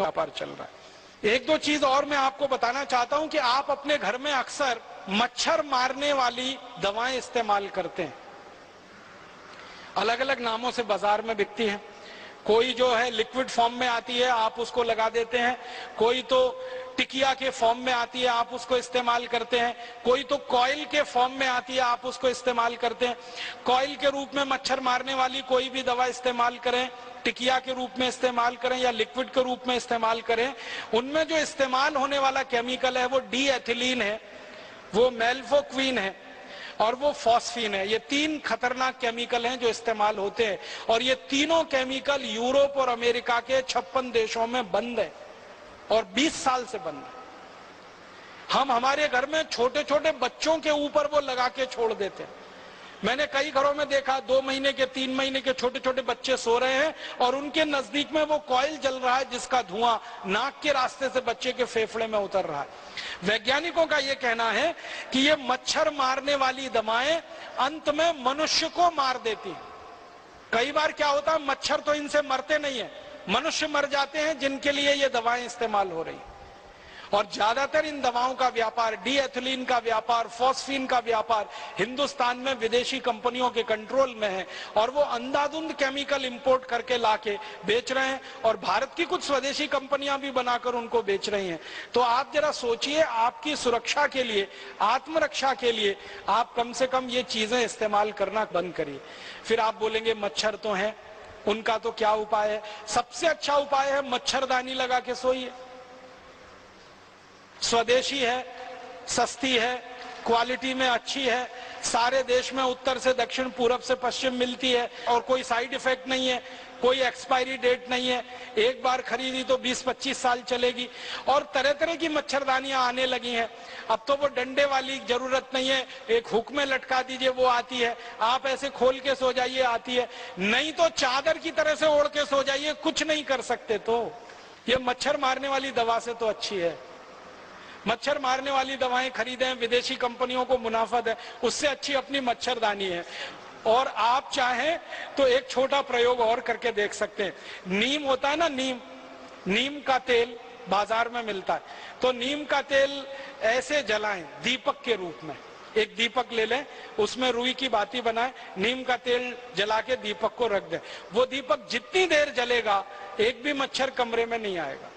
व्यापार चल रहा है। एक दो चीज और मैं आपको बताना चाहता हूं कि आप अपने घर में अक्सर मच्छर मारने वाली दवाएं इस्तेमाल करते हैं। अलग अलग नामों से बाजार में बिकती हैं। कोई जो है लिक्विड फॉर्म में आती है, आप उसको लगा देते हैं। कोई तो टिकिया के फॉर्म में आती है, आप उसको इस्तेमाल करते हैं। कोई तो कॉइल के फॉर्म में आती है, आप उसको इस्तेमाल करते हैं। कॉइल के रूप में मच्छर मारने वाली कोई भी दवा इस्तेमाल करें, टिकिया के रूप में इस्तेमाल करें या लिक्विड के रूप में इस्तेमाल करें, उनमें जो इस्तेमाल होने वाला केमिकल है वो डी एथिलीन है, वो मेल्फोक्विन है और वो फॉस्फीन है। ये तीन खतरनाक केमिकल हैं जो इस्तेमाल होते हैं और ये तीनों केमिकल यूरोप और अमेरिका के 56 देशों में बंद है और 20 साल से बंद है। हम हमारे घर में छोटे छोटे बच्चों के ऊपर वो लगा के छोड़ देते हैं। मैंने कई घरों में देखा 2 महीने के 3 महीने के छोटे छोटे बच्चे सो रहे हैं और उनके नजदीक में वो कॉइल जल रहा है जिसका धुआं नाक के रास्ते से बच्चे के फेफड़े में उतर रहा है। वैज्ञानिकों का ये कहना है कि ये मच्छर मारने वाली दवाएं अंत में मनुष्य को मार देती हैं। कई बार क्या होता है, मच्छर तो इनसे मरते नहीं है, मनुष्य मर जाते हैं जिनके लिए ये दवाएं इस्तेमाल हो रही हैं। और ज्यादातर इन दवाओं का व्यापार, डी एथिलीन का व्यापार, फॉस्फीन का व्यापार हिंदुस्तान में विदेशी कंपनियों के कंट्रोल में है और वो अंधाधुंध केमिकल इंपोर्ट करके लाके बेच रहे हैं और भारत की कुछ स्वदेशी कंपनियां भी बनाकर उनको बेच रही हैं। तो आप जरा सोचिए, आपकी सुरक्षा के लिए, आत्मरक्षा के लिए आप कम से कम ये चीजें इस्तेमाल करना बंद करिए। फिर आप बोलेंगे मच्छर तो हैं, उनका तो क्या उपाय है? सबसे अच्छा उपाय है मच्छरदानी लगा के सोइए। स्वदेशी है, सस्ती है, क्वालिटी में अच्छी है, सारे देश में उत्तर से दक्षिण पूरब से पश्चिम मिलती है और कोई साइड इफेक्ट नहीं है, कोई एक्सपायरी डेट नहीं है। एक बार खरीदी तो 20-25 साल चलेगी और तरह तरह की मच्छरदानियां आने लगी हैं। अब तो वो डंडे वाली जरूरत नहीं है, एक हुक में लटका दीजिए वो आती है, आप ऐसे खोल के सो जाइए आती है, नहीं तो चादर की तरह से ओढ़ के सो जाइए, कुछ नहीं कर सकते। तो ये मच्छर मारने वाली दवा से तो अच्छी है। मच्छर मारने वाली दवाएं खरीदें, विदेशी कंपनियों को मुनाफा दें, उससे अच्छी अपनी मच्छरदानी है। और आप चाहें तो एक छोटा प्रयोग और करके देख सकते हैं। नीम होता है ना, नीम का तेल बाजार में मिलता है, तो नीम का तेल ऐसे जलाएं दीपक के रूप में। एक दीपक ले लें, उसमें रुई की बाती बनाएं, नीम का तेल जला के दीपक को रख दें। वो दीपक जितनी देर जलेगा एक भी मच्छर कमरे में नहीं आएगा।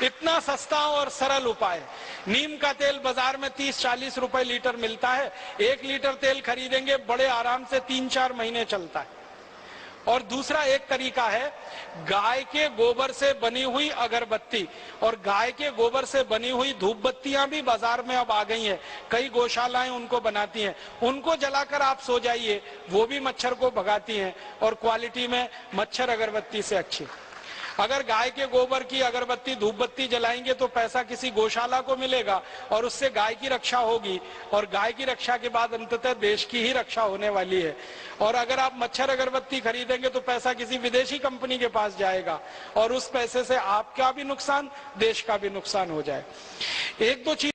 इतना सस्ता और सरल उपाय। नीम का तेल बाजार में 30-40 रुपए लीटर मिलता है। 1 लीटर तेल खरीदेंगे, बड़े आराम से 3-4 महीने चलता है। और दूसरा एक तरीका है, गाय के गोबर से बनी हुई अगरबत्ती और गाय के गोबर से बनी हुई धूप बत्तियां भी बाजार में अब आ गई हैं। कई गौशालाएं उनको बनाती हैं, उनको जलाकर आप सो जाइए, वो भी मच्छर को भगाती हैं और क्वालिटी में मच्छर अगरबत्ती से अच्छी। अगर गाय के गोबर की अगरबत्ती धूप बत्ती जलाएंगे तो पैसा किसी गौशाला को मिलेगा और उससे गाय की रक्षा होगी और गाय की रक्षा के बाद अंततः देश की ही रक्षा होने वाली है। और अगर आप मच्छर अगरबत्ती खरीदेंगे तो पैसा किसी विदेशी कंपनी के पास जाएगा और उस पैसे से आपका भी नुकसान, देश का भी नुकसान हो जाए। एक दो चीज